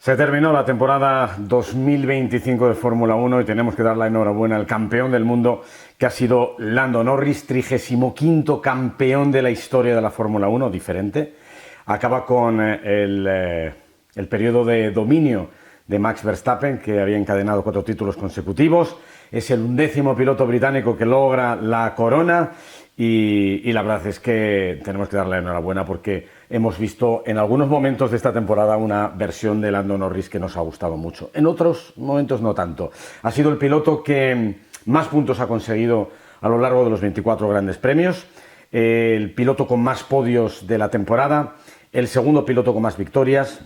Se terminó la temporada 2025 de Fórmula 1 y tenemos que dar la enhorabuena al campeón del mundo, que ha sido Lando Norris, 35º campeón de la historia de la Fórmula 1, diferente. Acaba con el periodo de dominio de Max Verstappen, que había encadenado 4 títulos consecutivos. Es el 11º piloto británico que logra la corona y la verdad es que tenemos que darle la enhorabuena porque hemos visto en algunos momentos de esta temporada una versión de Lando Norris que nos ha gustado mucho. En otros momentos no tanto. Ha sido el piloto que más puntos ha conseguido a lo largo de los 24 grandes premios, el piloto con más podios de la temporada, el segundo piloto con más victorias,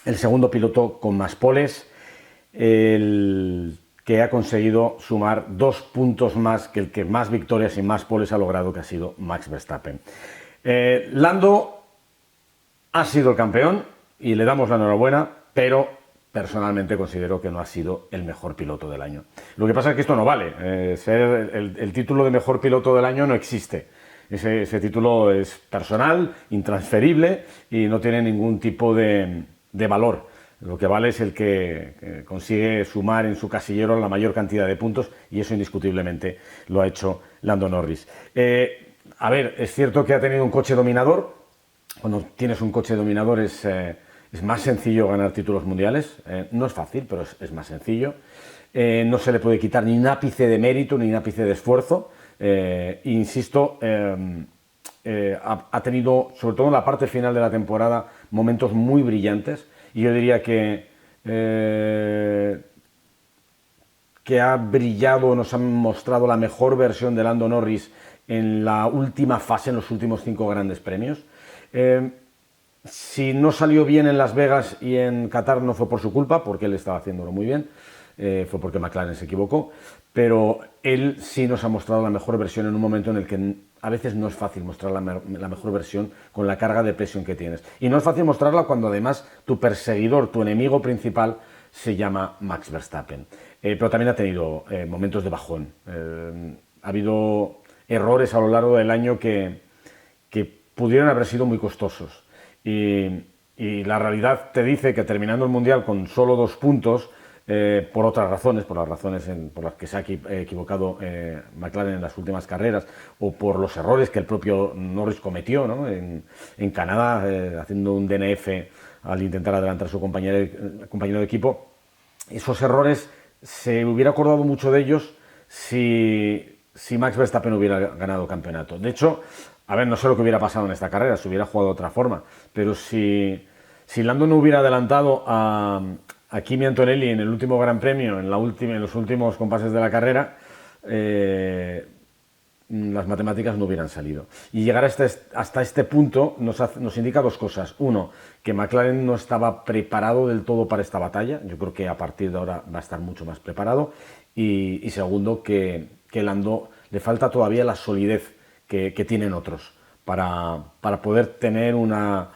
el segundo piloto con más poles, el que ha conseguido sumar 2 puntos más que el que más victorias y más poles ha logrado, que ha sido Max Verstappen. Lando ha sido el campeón y le damos la enhorabuena, pero personalmente considero que no ha sido el mejor piloto del año. Lo que pasa es que esto no vale. Ser el título de mejor piloto del año no existe. Ese título es personal, intransferible y no tiene ningún tipo de valor. Lo que vale es el que consigue sumar en su casillero la mayor cantidad de puntos y eso indiscutiblemente lo ha hecho Lando Norris. A ver, es cierto que ha tenido un coche dominador. Cuando tienes un coche dominador es más sencillo ganar títulos mundiales. No es fácil, pero es más sencillo. No se le puede quitar ni un ápice de mérito ni un ápice de esfuerzo. Insisto, ha tenido, sobre todo en la parte final de la temporada, momentos muy brillantes. Y yo diría que ha brillado, nos ha mostrado la mejor versión de Lando Norris en la última fase, en los últimos 5 grandes premios. Si no salió bien en Las Vegas y en Qatar no fue por su culpa, porque él estaba haciéndolo muy bien, fue porque McLaren se equivocó, pero él sí nos ha mostrado la mejor versión en un momento en el que a veces no es fácil mostrar la mejor versión con la carga de presión que tienes. Y no es fácil mostrarla cuando además tu perseguidor, tu enemigo principal, se llama Max Verstappen. Pero también ha tenido momentos de bajón. Ha habido errores a lo largo del año que pudieron haber sido muy costosos. Y la realidad te dice que terminando el Mundial con solo 2 puntos, por otras razones, por las razones por las que se ha equivocado McLaren en las últimas carreras, o por los errores que el propio Norris cometió, ¿no? en Canadá, haciendo un DNF al intentar adelantar a su compañero de equipo. Esos errores, se hubiera acordado mucho de ellos si Max Verstappen hubiera ganado campeonato. De hecho, a ver, no sé lo que hubiera pasado en esta carrera, se hubiera jugado de otra forma, pero si Lando no hubiera adelantado a Kimi Antonelli en el último Gran Premio, en los últimos compases de la carrera, las matemáticas no hubieran salido. Y llegar hasta este punto nos indica 2 cosas. Uno, que McLaren no estaba preparado del todo para esta batalla. Yo creo que a partir de ahora va a estar mucho más preparado. Y segundo, que Lando le falta todavía la solidez que tienen otros para poder tener una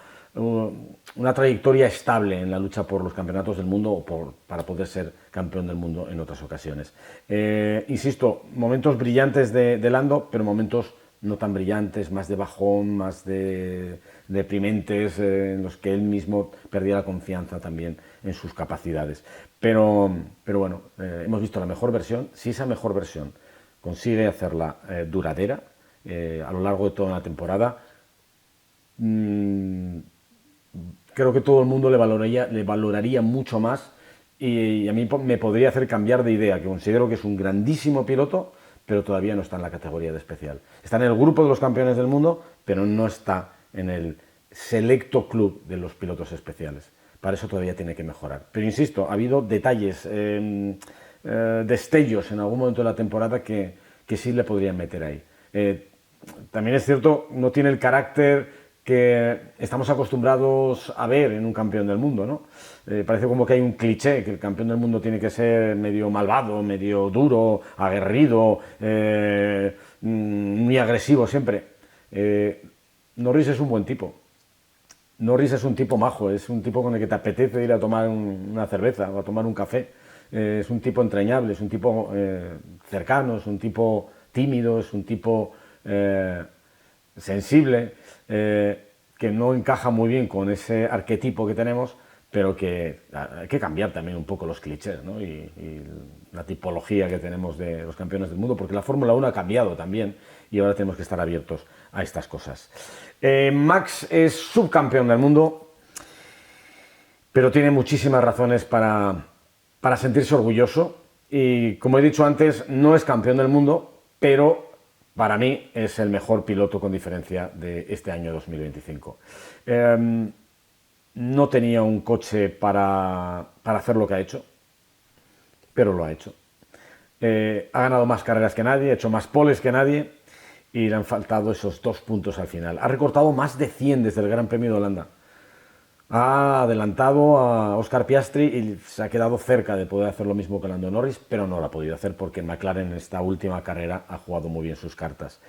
trayectoria estable en la lucha por los campeonatos del mundo o para poder ser campeón del mundo en otras ocasiones. Insisto, momentos brillantes de Lando, pero momentos no tan brillantes, más de bajón, más de deprimentes, en los que él mismo perdía la confianza también en sus capacidades. Pero bueno, hemos visto la mejor versión. Si esa mejor versión consigue hacerla duradera a lo largo de toda una temporada, creo que todo el mundo le valoraría mucho más y a mí me podría hacer cambiar de idea, que considero que es un grandísimo piloto, pero todavía no está en la categoría de especial. Está en el grupo de los campeones del mundo, pero no está en el selecto club de los pilotos especiales. Para eso todavía tiene que mejorar. Pero insisto, ha habido detalles, destellos en algún momento de la temporada que sí le podrían meter ahí. También es cierto, no tiene el carácter que estamos acostumbrados a ver en un campeón del mundo, ¿no? Parece como que hay un cliché, que el campeón del mundo tiene que ser medio malvado, medio duro, aguerrido, muy agresivo siempre. Norris es un buen tipo. Norris es un tipo majo, es un tipo con el que te apetece ir a tomar una cerveza o a tomar un café. Es un tipo entrañable, es un tipo cercano, es un tipo tímido, es un tipo sensible, que no encaja muy bien con ese arquetipo que tenemos, pero que hay que cambiar también un poco los clichés, ¿no? y la tipología que tenemos de los campeones del mundo, porque la Fórmula 1 ha cambiado también y ahora tenemos que estar abiertos a estas cosas. Max es subcampeón del mundo, pero tiene muchísimas razones para sentirse orgulloso y, como he dicho antes, no es campeón del mundo, pero para mí es el mejor piloto con diferencia de este año 2025. No tenía un coche para hacer lo que ha hecho, pero lo ha hecho. Ha ganado más carreras que nadie, ha hecho más poles que nadie y le han faltado esos 2 puntos al final. Ha recortado más de 100 desde el Gran Premio de Holanda. Ha adelantado a Oscar Piastri y se ha quedado cerca de poder hacer lo mismo que Lando Norris, pero no lo ha podido hacer porque McLaren en esta última carrera ha jugado muy bien sus cartas.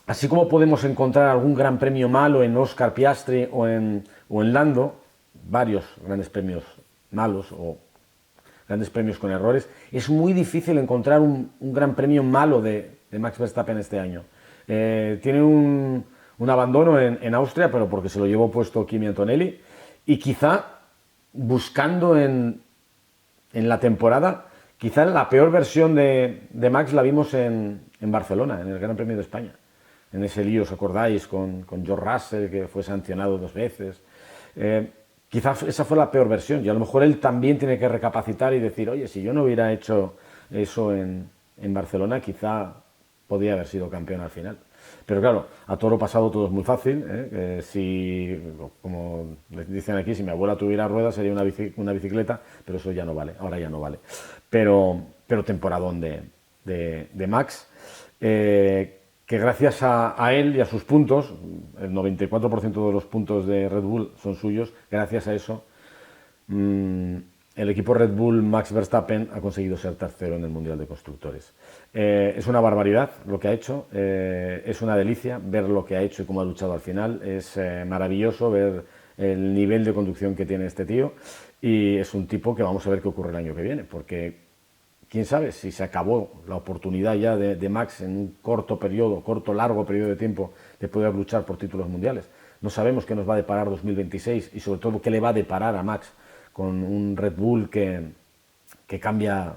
Así como podemos encontrar algún gran premio malo en Oscar Piastri o en Lando, varios grandes premios malos o grandes premios con errores, es muy difícil encontrar un gran premio malo de Max Verstappen este año. Tiene un abandono en Austria, pero porque se lo llevó puesto Kimi Antonelli, y quizá buscando en la temporada, quizá la peor versión de Max la vimos en Barcelona, en el Gran Premio de España. En ese lío, ¿os acordáis? Con George Russell, que fue sancionado 2 veces. Quizás esa fue la peor versión, y a lo mejor él también tiene que recapacitar y decir, oye, si yo no hubiera hecho eso en Barcelona, quizá podía haber sido campeón al final. Pero claro, a toro pasado todo es muy fácil, ¿eh? Si, como dicen aquí, si mi abuela tuviera ruedas sería una bicicleta, pero eso ya no vale, ahora ya no vale. Pero temporadón de Max, que gracias a él y a sus puntos, el 94% de los puntos de Red Bull son suyos, gracias a eso, el equipo Red Bull Max Verstappen ha conseguido ser tercero en el Mundial de Constructores. Es una barbaridad lo que ha hecho, es una delicia ver lo que ha hecho y cómo ha luchado al final, es maravilloso ver el nivel de conducción que tiene este tío y es un tipo que vamos a ver qué ocurre el año que viene, porque quién sabe si se acabó la oportunidad ya de Max en un largo periodo de tiempo de poder luchar por títulos mundiales. No sabemos qué nos va a deparar 2026 y sobre todo qué le va a deparar a Max con un Red Bull que cambia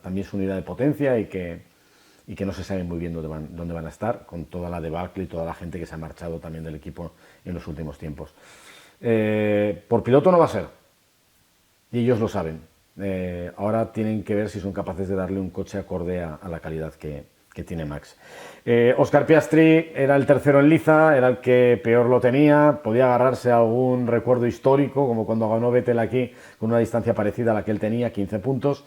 también su unidad de potencia y que no se sabe muy bien dónde van a estar, con toda la debacle y toda la gente que se ha marchado también del equipo en los últimos tiempos. Por piloto no va a ser, y ellos lo saben. Ahora tienen que ver si son capaces de darle un coche acorde a la calidad que tiene Max. Oscar Piastri era el tercero en liza, era el que peor lo tenía, podía agarrarse a algún recuerdo histórico, como cuando ganó Vettel aquí con una distancia parecida a la que él tenía, 15 puntos,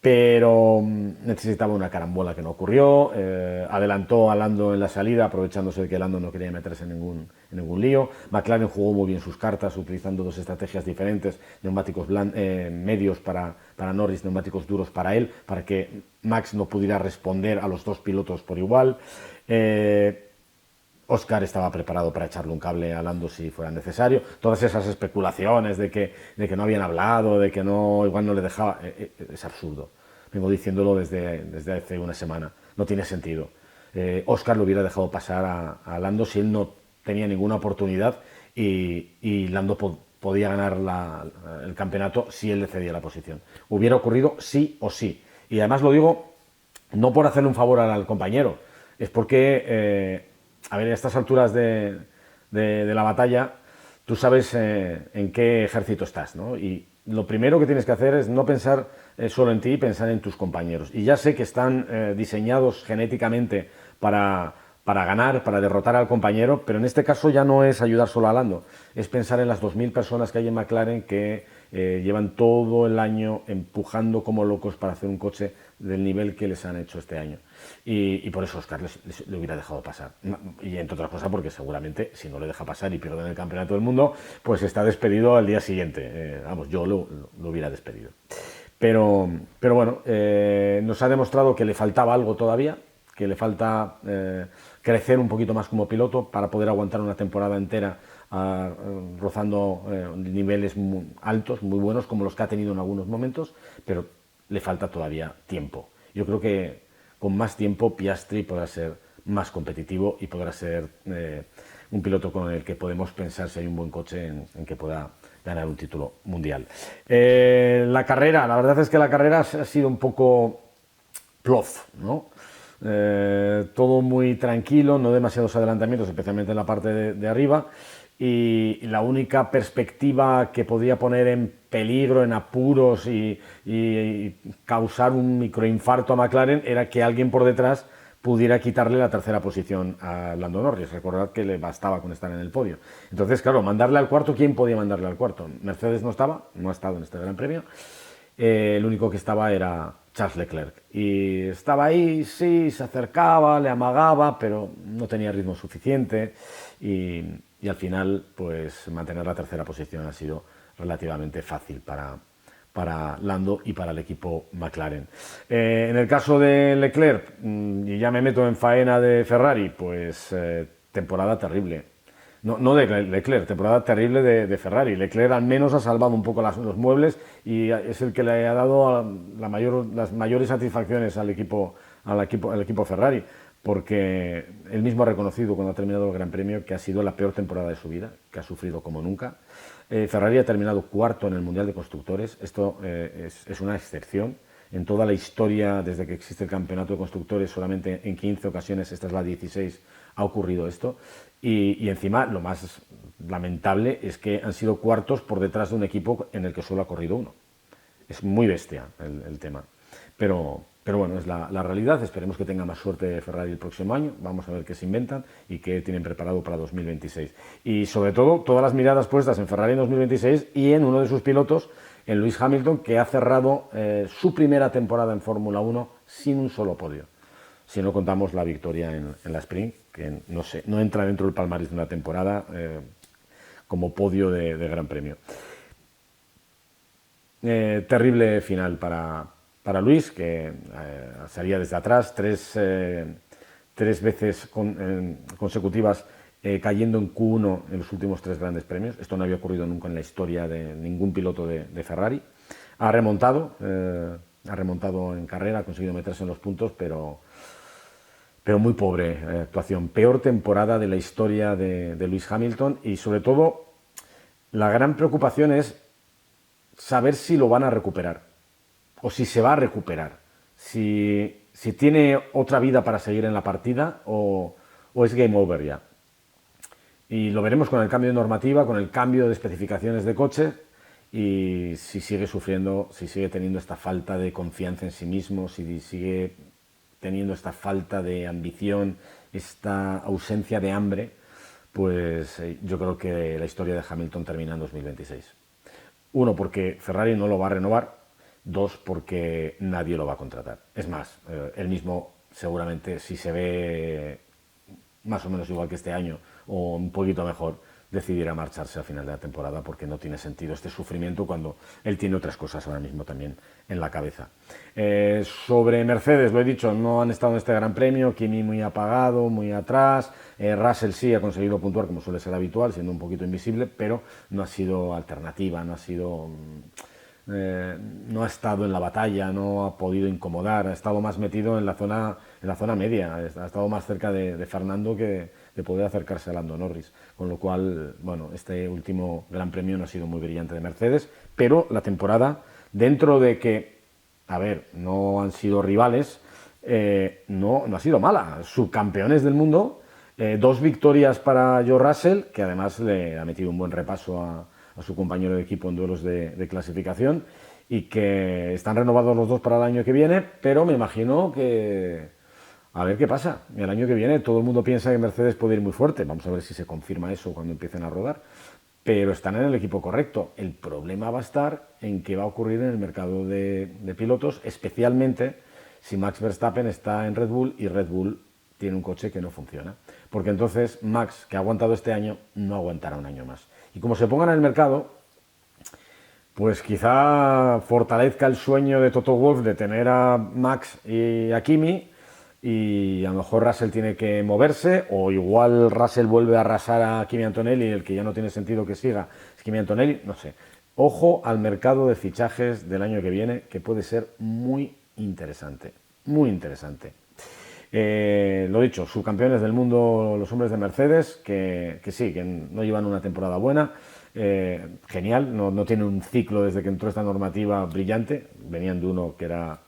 pero necesitaba una carambola que no ocurrió, adelantó a Lando en la salida, aprovechándose de que Lando no quería meterse en ningún lío. McLaren jugó muy bien sus cartas, utilizando 2 estrategias diferentes, neumáticos medios para Norris, neumáticos duros para él, para que Max no pudiera responder a los 2 pilotos por igual. Oscar estaba preparado para echarle un cable a Lando si fuera necesario. Todas esas especulaciones de que no habían hablado, de que igual no le dejaba, es absurdo. Vengo diciéndolo desde hace una semana. No tiene sentido. Oscar le hubiera dejado pasar a Lando si él no tenía ninguna oportunidad y Lando podía ganar el campeonato si él le cedía la posición. Hubiera ocurrido sí o sí. Y además lo digo no por hacerle un favor al compañero, es porque... a ver, a estas alturas de la batalla, tú sabes en qué ejército estás, ¿no? Y lo primero que tienes que hacer es no pensar solo en ti, pensar en tus compañeros. Y ya sé que están diseñados genéticamente para ganar, para derrotar al compañero, pero en este caso ya no es ayudar solo a Lando, es pensar en las 2.000 personas que hay en McLaren que llevan todo el año empujando como locos para hacer un coche del nivel que les han hecho este año. Y por eso Oscar le hubiera dejado pasar. Y entre otras cosas porque seguramente si no le deja pasar y pierden el campeonato del mundo, pues está despedido al día siguiente. Yo lo hubiera despedido. Pero bueno, nos ha demostrado que le faltaba algo todavía, que le falta crecer un poquito más como piloto para poder aguantar una temporada entera rozando niveles muy altos, muy buenos, como los que ha tenido en algunos momentos, pero le falta todavía tiempo. Yo creo que con más tiempo Piastri podrá ser más competitivo y podrá ser un piloto con el que podemos pensar si hay un buen coche en que pueda ganar un título mundial. La carrera, la verdad es que la carrera ha sido un poco plof, ¿no? Todo muy tranquilo, no demasiados adelantamientos, especialmente en la parte de arriba, y la única perspectiva que podía poner en peligro, en apuros y causar un microinfarto a McLaren era que alguien por detrás pudiera quitarle la tercera posición a Lando Norris. Recordad que le bastaba con estar en el podio. Entonces, claro, mandarle al cuarto, ¿quién podía mandarle al cuarto? Mercedes no estaba, no ha estado en este Gran Premio. El único que estaba era Charles Leclerc. Y estaba ahí, sí, se acercaba, le amagaba, pero no tenía ritmo suficiente. Y al final, pues mantener la tercera posición ha sido relativamente fácil para Lando y para el equipo McLaren. En el caso de Leclerc, y ya me meto en faena de Ferrari, pues temporada terrible. No de Leclerc, temporada terrible de Ferrari. Leclerc al menos ha salvado un poco los muebles y es el que le ha dado las mayores satisfacciones al equipo Ferrari, porque él mismo ha reconocido cuando ha terminado el Gran Premio que ha sido la peor temporada de su vida, que ha sufrido como nunca. Ferrari ha terminado cuarto en el Mundial de Constructores. Esto es una excepción. En toda la historia, desde que existe el Campeonato de Constructores, solamente en 15 ocasiones, esta es la 16, ha ocurrido esto. Y encima, lo más lamentable es que han sido cuartos por detrás de un equipo en el que solo ha corrido uno. Es muy bestia el tema. Pero bueno, es la realidad. Esperemos que tenga más suerte Ferrari el próximo año. Vamos a ver qué se inventan y qué tienen preparado para 2026. Y sobre todo, todas las miradas puestas en Ferrari en 2026 y en uno de sus pilotos, en Lewis Hamilton, que ha cerrado su primera temporada en Fórmula 1 sin un solo podio. Si no contamos la victoria en la Sprint, que no entra dentro del palmarés de una temporada como podio de Gran Premio. Terrible final para Luis, que salía desde atrás, tres veces consecutivas cayendo en Q1 en los últimos 3 grandes premios. Esto no había ocurrido nunca en la historia de ningún piloto de Ferrari. Ha remontado en carrera, ha conseguido meterse en los puntos, pero muy pobre actuación. Peor temporada de la historia de Lewis Hamilton y sobre todo la gran preocupación es saber si lo van a recuperar o si se va a recuperar, si tiene otra vida para seguir en la partida o es game over ya. Y lo veremos con el cambio de normativa, con el cambio de especificaciones de coche y si sigue sufriendo, si sigue teniendo esta falta de confianza en sí mismo, si sigue teniendo esta falta de ambición, esta ausencia de hambre, pues yo creo que la historia de Hamilton termina en 2026. 1, porque Ferrari no lo va a renovar. 2, porque nadie lo va a contratar. Es más, él mismo seguramente, si se ve más o menos igual que este año o un poquito mejor, decidirá marcharse al final de la temporada porque no tiene sentido este sufrimiento cuando él tiene otras cosas ahora mismo también en la cabeza. Sobre Mercedes, lo he dicho, no han estado en este Gran Premio, Kimi muy apagado, muy atrás, Russell sí ha conseguido puntuar como suele ser habitual, siendo un poquito invisible, pero no ha sido alternativa, no ha estado en la batalla, no ha podido incomodar, ha estado más metido en la zona media, ha estado más cerca de Fernando que de poder acercarse a Lando Norris, con lo cual, bueno, este último Gran Premio no ha sido muy brillante de Mercedes, pero la temporada, dentro de que, a ver, no han sido rivales, no ha sido mala, subcampeones del mundo, 2 victorias para George Russell, que además le ha metido un buen repaso a su compañero de equipo en duelos de clasificación y que están renovados los dos para el año que viene, pero me imagino que a ver qué pasa. El año que viene todo el mundo piensa que Mercedes puede ir muy fuerte, vamos a ver si se confirma eso cuando empiecen a rodar, pero están en el equipo correcto. El problema va a estar en qué va a ocurrir en el mercado de pilotos, especialmente si Max Verstappen está en Red Bull y Red Bull tiene un coche que no funciona, porque entonces Max, que ha aguantado este año, no aguantará un año más. Y como se ponga en el mercado, pues quizá fortalezca el sueño de Toto Wolff de tener a Max y a Kimi, y a lo mejor Russell tiene que moverse, o igual Russell vuelve a arrasar a Kimi Antonelli, el que ya no tiene sentido que siga es Kimi Antonelli, no sé. Ojo al mercado de fichajes del año que viene, que puede ser muy interesante, muy interesante. Lo dicho, subcampeones del mundo los hombres de Mercedes, que sí, que no llevan una temporada buena. genial, no tiene un ciclo desde que entró esta normativa brillante, venían de uno que era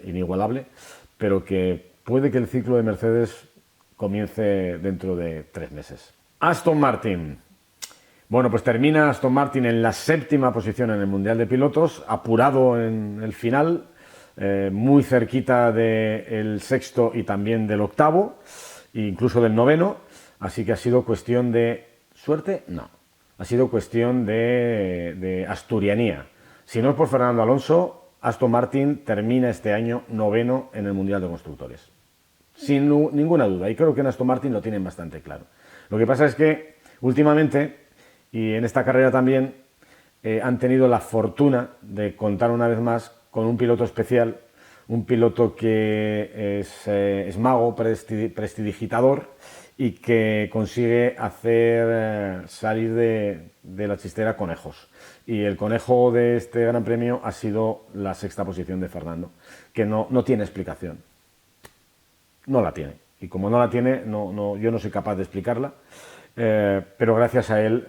inigualable, pero que puede que el ciclo de Mercedes comience dentro de 3 meses. Aston Martin. Bueno, pues termina Aston Martin en la 7ª posición en el Mundial de Pilotos, apurado en el final, muy cerquita del 6º y también del 8º, e incluso del 9º, así que ha sido cuestión de suerte, no, ha sido cuestión de asturianía. Si no es por Fernando Alonso, Aston Martin termina este año 9º en el Mundial de Constructores. Sin ninguna duda, y creo que en Aston Martin lo tienen bastante claro. Lo que pasa es que últimamente, y en esta carrera también, han tenido la fortuna de contar una vez más con un piloto especial, un piloto que es mago, prestidigitador, y que consigue hacer salir de la chistera conejos. Y el conejo de este Gran Premio ha sido la 6ª posición de Fernando, que no tiene explicación. No la tiene. Y como no la tiene, yo no soy capaz de explicarla, pero gracias a él,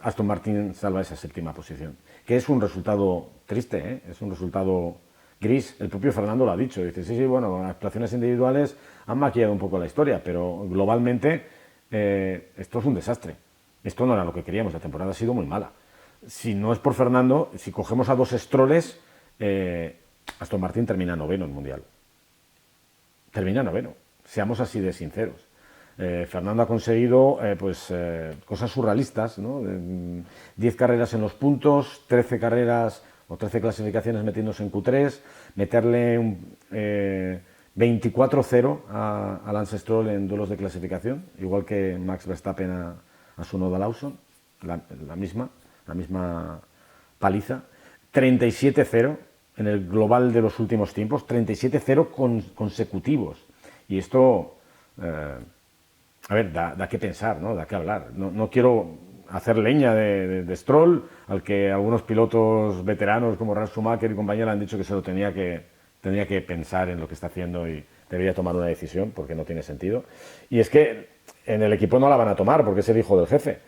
Aston Martin salva esa 7ª posición, que es un resultado triste, es un resultado gris. El propio Fernando lo ha dicho, dice, sí, bueno, las actuaciones individuales han maquillado un poco la historia, pero globalmente esto es un desastre. Esto no era lo que queríamos, la temporada ha sido muy mala. Si no es por Fernando, si cogemos a 2 Strolls, Aston Martin termina 9º en el Mundial. Termina 9º, seamos así de sinceros. Fernando ha conseguido cosas surrealistas, ¿no? 10 carreras en los puntos, 13 carreras o 13 clasificaciones metiéndose en Q3, meterle un 24-0 a Lance Stroll en duelos de clasificación, igual que Max Verstappen a su Noda Lawson, la misma paliza, 37-0 en el global de los últimos tiempos, 37-0 consecutivos. Y esto, a ver, da que pensar, ¿no? Da que hablar. No quiero hacer leña de Stroll, al que algunos pilotos veteranos como Ralf Schumacher y compañía le han dicho que se lo tenía que pensar en lo que está haciendo y debería tomar una decisión, porque no tiene sentido. Y es que en el equipo no la van a tomar, porque es el hijo del jefe.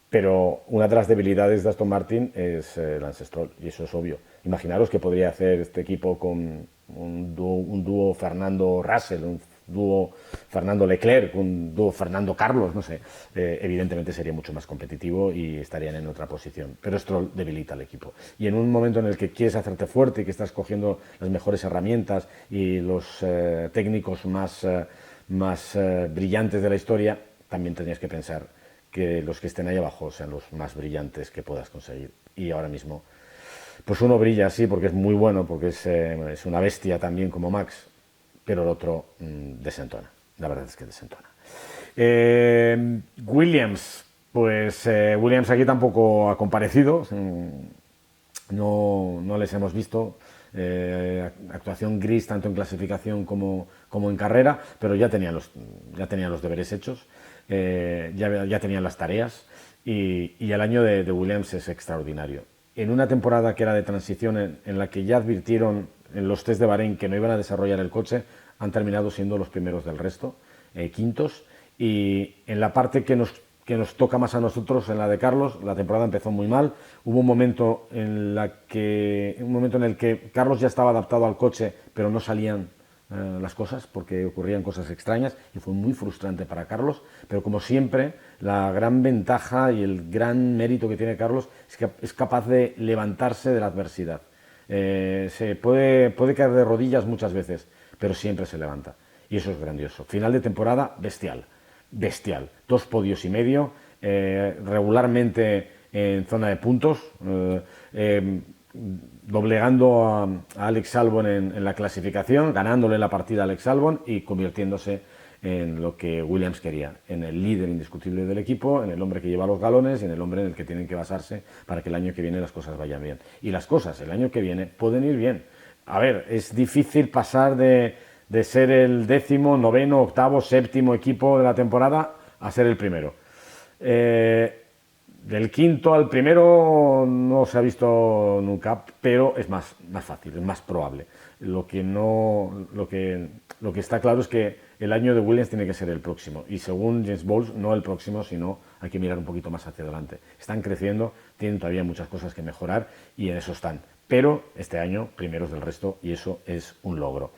Pero una de las debilidades de Aston Martin es Lance Stroll, y eso es obvio. Imaginaros que podría hacer este equipo con un dúo Fernando Russell, un dúo Fernando Leclerc, un dúo Fernando Carlos, no sé. Evidentemente sería mucho más competitivo y estarían en otra posición. Pero Stroll debilita al equipo. Y en un momento en el que quieres hacerte fuerte y que estás cogiendo las mejores herramientas y los técnicos más brillantes de la historia, también tenías que pensar que los que estén ahí abajo sean los más brillantes que puedas conseguir. Y ahora mismo, pues uno brilla, sí, porque es muy bueno, porque es una bestia también como Max, pero el otro desentona. La verdad es que desentona. Williams, pues Williams aquí tampoco ha comparecido. No les hemos visto. Actuación gris tanto en clasificación como en carrera, pero ya tenían los deberes hechos. Ya tenían las tareas y el año de Williams es extraordinario. En una temporada que era de transición en la que ya advirtieron en los test de Bahrein que no iban a desarrollar el coche, han terminado siendo los primeros del resto, quintos, y en la parte que nos toca más a nosotros, en la de Carlos, la temporada empezó muy mal. Hubo un momento en el que Carlos ya estaba adaptado al coche, pero no salían las cosas porque ocurrían cosas extrañas y fue muy frustrante para Carlos, pero como siempre la gran ventaja y el gran mérito que tiene Carlos es que es capaz de levantarse de la adversidad. Se puede caer de rodillas muchas veces, pero siempre se levanta y eso es grandioso. Final de temporada bestial, 2 podios y medio, regularmente en zona de puntos, doblegando a Alex Albon en la clasificación, ganándole la partida a Alex Albon y convirtiéndose en lo que Williams quería, en el líder indiscutible del equipo, en el hombre que lleva los galones y en el hombre en el que tienen que basarse para que el año que viene las cosas vayan bien. Y las cosas el año que viene pueden ir bien. A ver, es difícil pasar de ser el 10º, 9º, 8º, 7º equipo de la temporada a ser el primero. Del 5º al primero no se ha visto nunca, pero es más fácil, es más probable. Lo que está claro es que el año de Williams tiene que ser el próximo. Y según James Bowles, no el próximo, sino hay que mirar un poquito más hacia adelante. Están creciendo, tienen todavía muchas cosas que mejorar y en eso están. Pero este año primeros del resto y eso es un logro.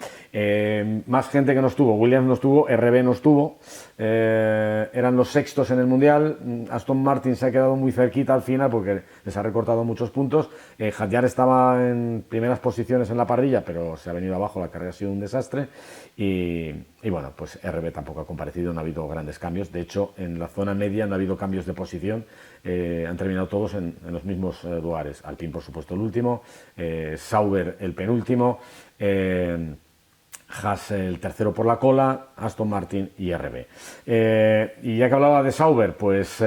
Más gente que no estuvo, Williams no estuvo, RB no estuvo, eran los sextos en el Mundial, Aston Martin se ha quedado muy cerquita al final porque les ha recortado muchos puntos, Hadjar estaba en primeras posiciones en la parrilla pero se ha venido abajo, la carrera ha sido un desastre y bueno, pues RB tampoco ha comparecido, no ha habido grandes cambios, de hecho en la zona media no ha habido cambios de posición, han terminado todos en los mismos lugares, Alpine por supuesto el último, Sauber el penúltimo, Haas el tercero por la cola, Aston Martin y RB. Y ya que hablaba de Sauber, pues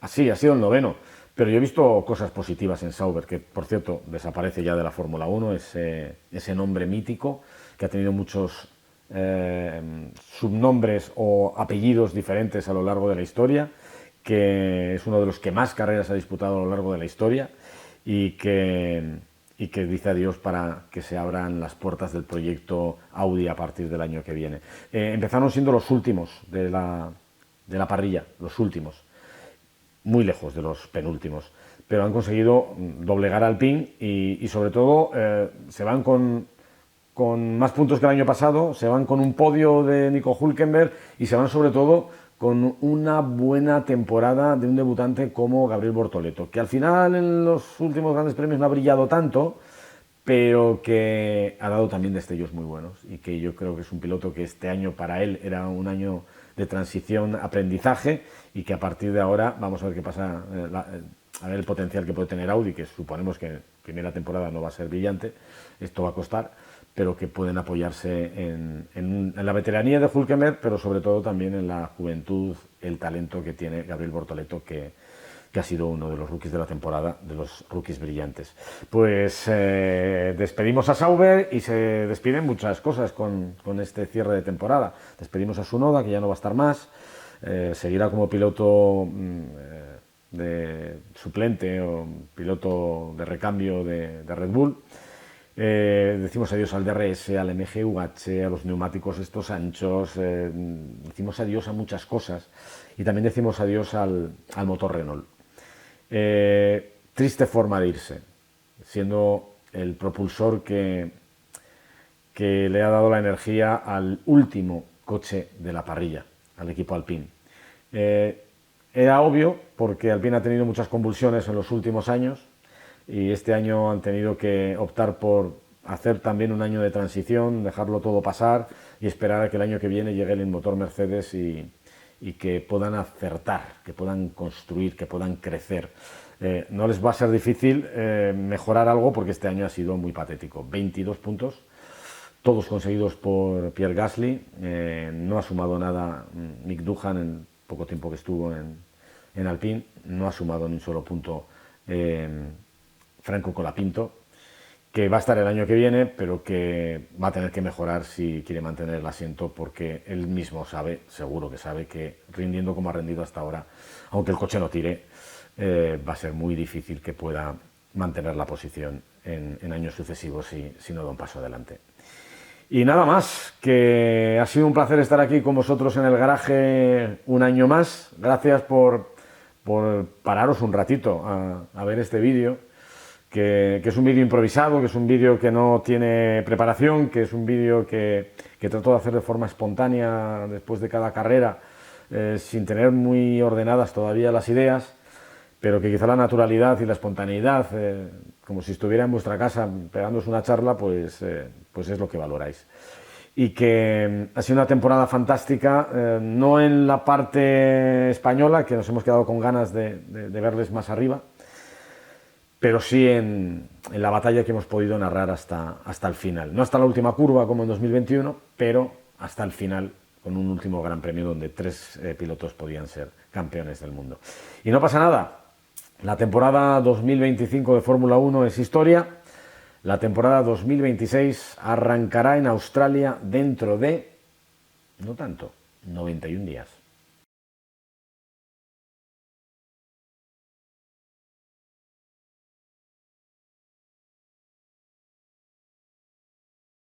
así ha sido el noveno, pero yo he visto cosas positivas en Sauber, que por cierto desaparece ya de la Fórmula 1, ese nombre mítico que ha tenido muchos subnombres o apellidos diferentes a lo largo de la historia, que es uno de los que más carreras ha disputado a lo largo de la historia y que dice adiós para que se abran las puertas del proyecto Audi a partir del año que viene. Empezaron siendo los últimos de la parrilla, los últimos, muy lejos de los penúltimos, pero han conseguido doblegar al Alpine y sobre todo se van con más puntos que el año pasado, se van con un podio de Nico Hülkenberg y se van sobre todo con una buena temporada de un debutante como Gabriel Bortoleto, que al final en los últimos grandes premios no ha brillado tanto, pero que ha dado también destellos muy buenos y que yo creo que es un piloto que este año para él era un año de transición, aprendizaje y que a partir de ahora vamos a ver qué pasa, a ver el potencial que puede tener Audi, que suponemos que primera temporada no va a ser brillante, esto va a costar, pero que pueden apoyarse en la veteranía de Hülkenberg, pero sobre todo también en la juventud, el talento que tiene Gabriel Bortoleto, que ha sido uno de los rookies de la temporada, de los rookies brillantes. Pues despedimos a Sauber y se despiden muchas cosas con este cierre de temporada. Despedimos a Tsunoda, que ya no va a estar más, seguirá como piloto de suplente o piloto de recambio de Red Bull. Decimos adiós al DRS, al MGUH, a los neumáticos estos anchos, decimos adiós a muchas cosas y también decimos adiós al motor Renault. Triste forma de irse, siendo el propulsor que le ha dado la energía al último coche de la parrilla, al equipo Alpine. Era obvio porque Alpine ha tenido muchas convulsiones en los últimos años y este año han tenido que optar por hacer también un año de transición, dejarlo todo pasar y esperar a que el año que viene llegue el motor Mercedes y que puedan acertar, que puedan construir, que puedan crecer. No les va a ser difícil mejorar algo porque este año ha sido muy patético. 22 puntos, todos conseguidos por Pierre Gasly, no ha sumado nada Mick Doohan en el poco tiempo que estuvo en Alpine, no ha sumado ni un solo punto Franco Colapinto, que va a estar el año que viene, pero que va a tener que mejorar si quiere mantener el asiento, porque él mismo sabe, seguro que sabe, que rindiendo como ha rendido hasta ahora, aunque el coche no tire, va a ser muy difícil que pueda mantener la posición en años sucesivos si no da un paso adelante. Y nada más, que ha sido un placer estar aquí con vosotros en el garaje un año más. Gracias por pararos un ratito a ver este vídeo. Que es un vídeo improvisado, que es un vídeo que no tiene preparación, que es un vídeo que trato de hacer de forma espontánea después de cada carrera, sin tener muy ordenadas todavía las ideas, pero que quizá la naturalidad y la espontaneidad, como si estuviera en vuestra casa pegándoos una charla, pues es lo que valoráis. Y que ha sido una temporada fantástica, no en la parte española, que nos hemos quedado con ganas de verles más arriba, pero sí en la batalla que hemos podido narrar hasta el final. No hasta la última curva como en 2021, pero hasta el final, con un último gran premio donde 3 pilotos podían ser campeones del mundo. Y no pasa nada, la temporada 2025 de Fórmula 1 es historia, la temporada 2026 arrancará en Australia dentro de, no tanto, 91 días.